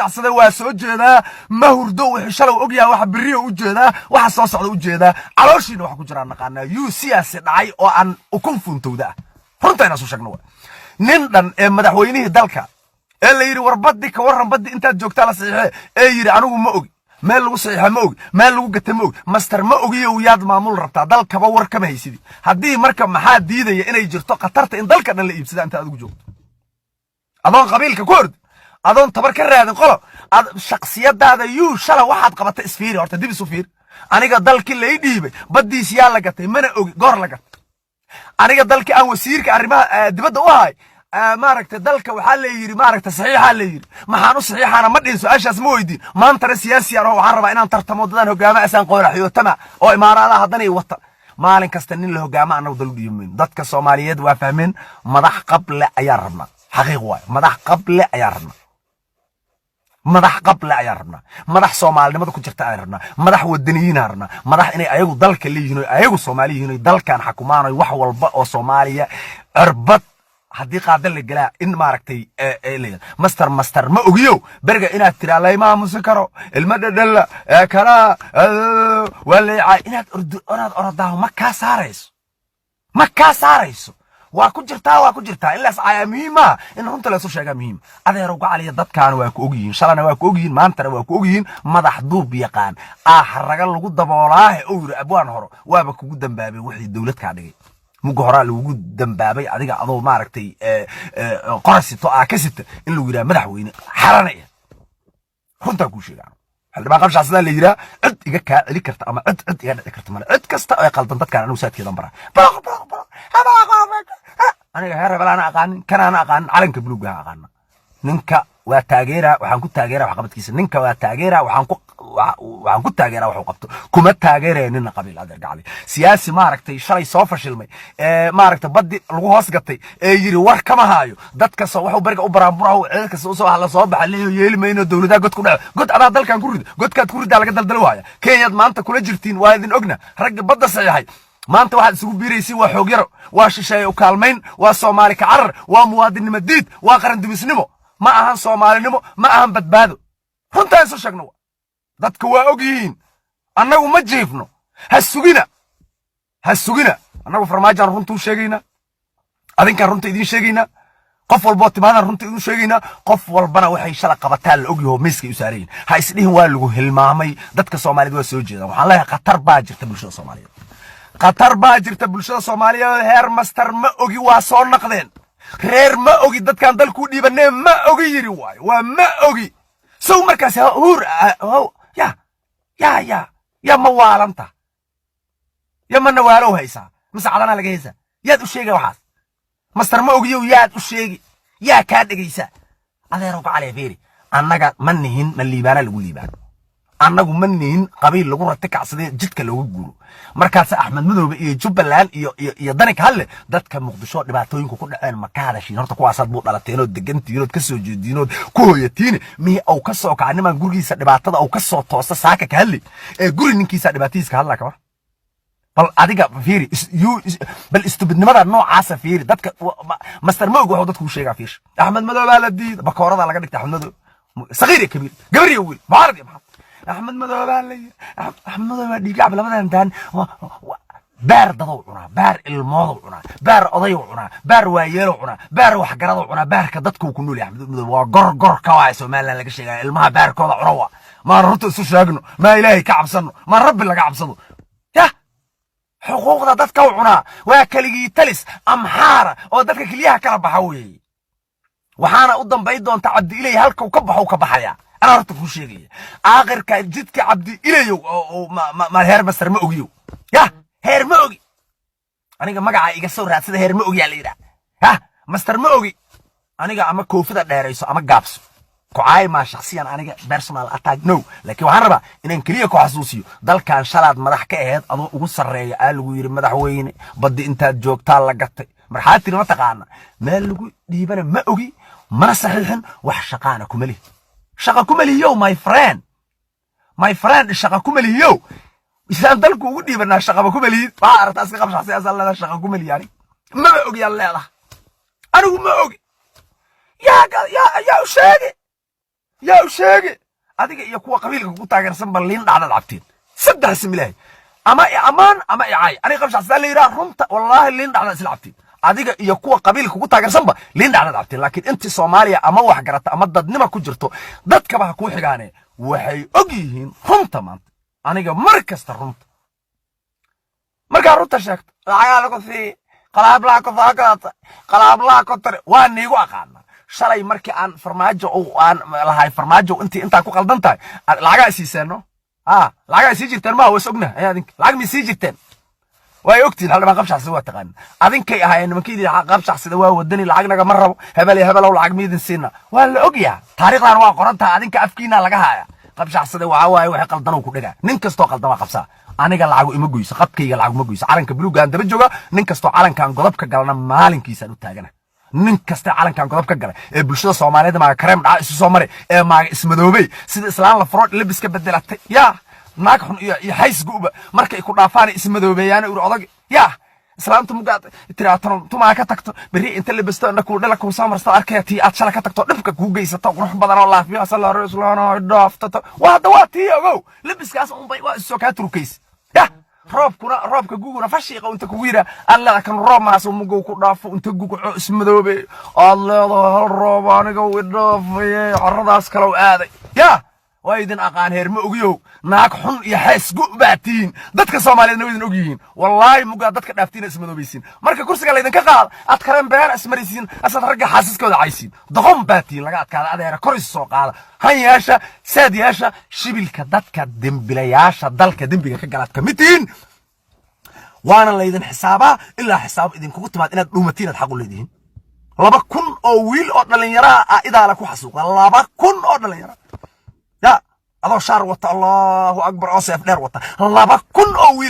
qabshacsada waa soo jeedaa ma hurdo wixii shalay ogyahay waxa biriyo u jeedaa waxa soo socda u jeedaa calooshiina wax ku jiraan naqaana yu siyaasi dhacay oo aan ukun fuuntowda runta soo sheegno nin dhan ee madaxweynihii dalka ee la yiri warbadi ka waran badi intaad joogtaa la saxiixay ee yiri anigu ma ogi meel lagu saxiixa ma ogi meel lagu gatay ma ogi master ma ogi oo yaad maamul rabtaa dalkaba war kama haysid hadii marka maxaa diidaya inay jirto qatarta in dalka dhan la iibsada inta adigu joogto adoon qabiilka ku hord adoon tabar ka raadin qolo shakhsiyadaada yu shala waxaad qabatay isfiiri horta dib isu fiir aniga dalkii la dhiibay badiis yaa la gatay mana ogi goor la gatay aniga dalkii aan wasiirka arrimaha dibadda u ahay maaragtay dalka waxa la yiri maaragtay saxiixa la yiri maxaan u saxiixana ma dhin su'aashaas ma weydiin maanta siyaasi ah waxaan rabaa inaan tartamo dadaan hogaama asaan qoraxyo tama oo imaaraadaha hadan ay wata maalin kasta nin la hogaama anagu dal u dhiibeen dadka Soomaaliyeed waa fahmeen madax qable ayaa rabnaa xaqiiq waay madax qable ayaa rabnaa madax qable ayaa rabnaa madax Soomaalinimada ku jirta ayaa rabnaa madax wadaniyiin rabnaa madax inay ayagu dalka leeyihiin ayagu Soomaaliyiin dalkan xukumaanay wax walba oo Soomaaliya arbad haddii qaadan la galaa in maaragtay master ma ogiyo berga inaad tira la imaamusi karo ilma dhadhalla kala wala inaad ordaah ma ka saarayso waa ku jirtaa ilaas ay muhiima in runta la soo sheega muhiim adeer uga caliya dadkaan waa ku ogyihiin shalana waa ku ogyihiin maantana waa ku ogyihiin madax duub yaqaan raga lagu daboolaa oo yiri abwaan horo waaba kugu dambaabay wixii dawlad ka dhigay mugo hora lagu dambaabay adiga adoo maaragtay qorasito kasita in lagu yiraahdo madaxweyne xaranaya runta ku sheegaan hal ma qabsha sida la yiraahdo cid iga ka celi karta ama cid iga dhici karta ma cid kasta ay qaldan dadkan anu saadkeedan bara aniga heer bal ana aqaan kana ana aqaan calanka buluuga aqaan ninka waa taageera waxaan ku taageera wax qabadkiisa ninka waa taageera waxaan ku taageera wax qabto kuma taageereen qabiil adeer gacali siyaasi maaragtay shalay soo fashilmay maaragtay badi lagu hoos gatay yiri war kama haayo dadka soo wax bariga u baraamburaw ciidanka soo la soo baxay yeelmayno dawladda god ku dhaco god adaa dalkan ku rid godkaad ku rid laga daldalo waaya Keenyad maanta kula jirtiin waa idin ogna rag badda saxiixay maanta waxaad isugu biiraysiin waa xoog yaro waa shisheeye u kaalmayn waa Soomaali ka carar waa muwaadinimo diid waa qaran dumisnimo ma ahan Soomaalinimo ma ahan badbaado runta soo sheegno dadka waa ogyihiin annagu ma jiifno ha sugina annagu farmaajo runtu sheegayna adinka runta idin sheegayna qof walba timaana runta idin sheegayna qof walbana waxay shala qabataa la ogyahay miiska u saareen ha isdhihin waa lagu hilmaamay dadka Soomaaliyeed waa soo jeedaan waxaan leeyahay qatar baa jirta bulshada Soomaaliyeed qatar baa jirta bulshada Soomaaliyeed heer master ma ogi waa soo naqdeen reer ma ogi dadkan dalku dhiibanay ma ogi yiri waay waa ma ogi soo markaas hur ya ma waalanta ya ma nawaalo haysa mas'alana laga haysa yaad u sheegay waxaas master ma ogiyo yaad u sheegay yaa ka dhigaysa adeero ka cali fiiri annaga ma nihin ma liibana lagu liibaan annagu ma nihin qabiil lagu ratakacsaday jidka loogu guuro markaas Axmed Madoobe iyo Jubbaland iyo danik halle dadka Muqdisho dhibaatooyinku ku dhaceen ma ka hadashin horta kuwaasad buu dhalateeno degantiinood ka soo jeedinood ku hooyatiin mi au ka soo kaaniman gurigiisa dhibaatada au ka soo toosta saaka ka halle guri ninkiisa dhibaatiiska hadla ka bal adiga fiiri bal istubidnimada noocaas fiiri dadka master ma ogo dadku sheega fiish Axmed Madoobe la diid bakoorada laga dhigtay Axmed Madoobe sagiir kabiir gabar iyo wiil baarad أحمد مدوبان أحمد مدوبان ديجا بلبنا دان بار ضوء عنا بار الموضوع عنا بار قضية عنا بار ويلو عنا بار وحجرة عنا بار كدتكم كنوا لي أحمد مدوبان جر كوايس وما لنا لقى شيء الماء بار كذا عروة ما رحت السوش يجنو ما إلهي كعب صنو ما رب اللي كعب صنو يا حقوق ده دتكم عنا وكلي تلس أمحارة أو دتك كليها كرب حوي وحنا قدام بعيد دون تعدي إلي هلك وكبحيا أنا رحت في شيء آخر كان جدك عبدي إليو أو ما هير مستر مؤجيو يا هير مؤجي أنا جا مجا يقصور هذا هير مؤجي على إيرا ها مستر مؤجي أنا جا أما كوفيد دايريسو أما جابس كعاي ما شخصيا أنا جا بيرسونال أتاك نو لكن وهربا إن كليه كحسوسيو دل كان شلاد مدح كأهد أنا أقصر رأي قال وير مدح وين بدي أنت جوك طالع قط مرحلتي ما تقعنا ما لقوا ديبنا مؤجي ما صحيحن وحشقانا كملي شقاكم اليوم my friend شقاكم اليوم إذا دلكوا ودي بنا شقاكم اليوم ما أردت أسقط شخصية أصلا شقاكم اليوم يعني ما بقولي الله أنا ما أقول يا شاقي يا وشاقي أديك يكون قبيلك كوتا سنبا لين على العبتين صدق اسم الله أما أمان أما عاي أنا قبش عسل لي رمت والله لين على العبتين أديك يكون قبيلك كوتا سنبا لين على العبتين لكن أنت صوماليا أما واحد قرأت أما ضد نما كجرتو ضد كبه كوي حجاني وحي أجيهن رمت مان أنا مركز ترمت مركز رمت شكت عيالك في قلاب لا كفاكات قلاب لا كتر واني وقعنا شلي مركي عن فرماجو أو عن لهاي فرماجو أنت كو قلدنتاي لعجا سيسانو لعجا سيجتن ما هو سجنه يا دينك لعجا مسيجتن ويوكتي هلا ما قبش عسوا تقن أدينك هاي إنه مكيد قبش عسوا ودني لعجنا مرة هبل أو لعج ميدن سنة ولا أجيا تاريخ أنا وقرنتها أدينك أفكينا لجها قبش عسوا وعواي وحقل دنو كلنا ننكستو قل دما قبسا أنا قال لعجو إمجويس قبكي قال لعجو إمجويس علن كبلو جان دبجوجا ننكستو علن كان قلبك قالنا مالن كيسانو تاجنا ninkasta calankan godobka galay ee bulshada Soomaaliyeed ma kareem dhac isu soo maray ee ma ismadoobay sida islaan la furo labiska bedelatay ya naag xun iyo hays guuba markay ku dhaafaan ismadoobeeyaan ur odag ya islaamtu mugaad tiraatan tuma ka tagto bari inta labisto inta ku dhala ku saamarsto arkaytii aad shala ka tagto dhibka ku geysato qurux badan oo laafiya sallallahu alayhi wasallam dhaaftato waa dawaati ogow labiskaas un bay waa soo ka turkays ya روبك جوجو نفشيقة وأنت كويرة الله كان روب ما سو مجو كراف وأنت جوجو اسم ذوبي الله ظهر الروب أنا جو الروب يا عرض أسكروا هذا يا ويدن أقان هير مؤجيو ناك حن يحس جو باتين دتك الصوماليين نويدن أجيين والله مجا دتك دافتين اسم ذوبيسين مركب كرسي قال إذا كقال أتكلم بيان اسم ريسين أسترجع حاسس كذا عايسين ضخم باتين لقى أتكلم هذا يا كرسي السوق هذا هاي ياشا ساد ياشا شبيل كدتك دم بلا ياشا دلك دم بيجا كجلات كمتين وانا ليدن حسابا الا حساب اذن كوغو تماد ان دومتين حقو ليدين لبا كن او ويل او دلنيرا ايدا لا كو حسوق لبا كن او دلنيرا يا ادو شار وتا الله اكبر او سيف دير وتا لبا كن او ويل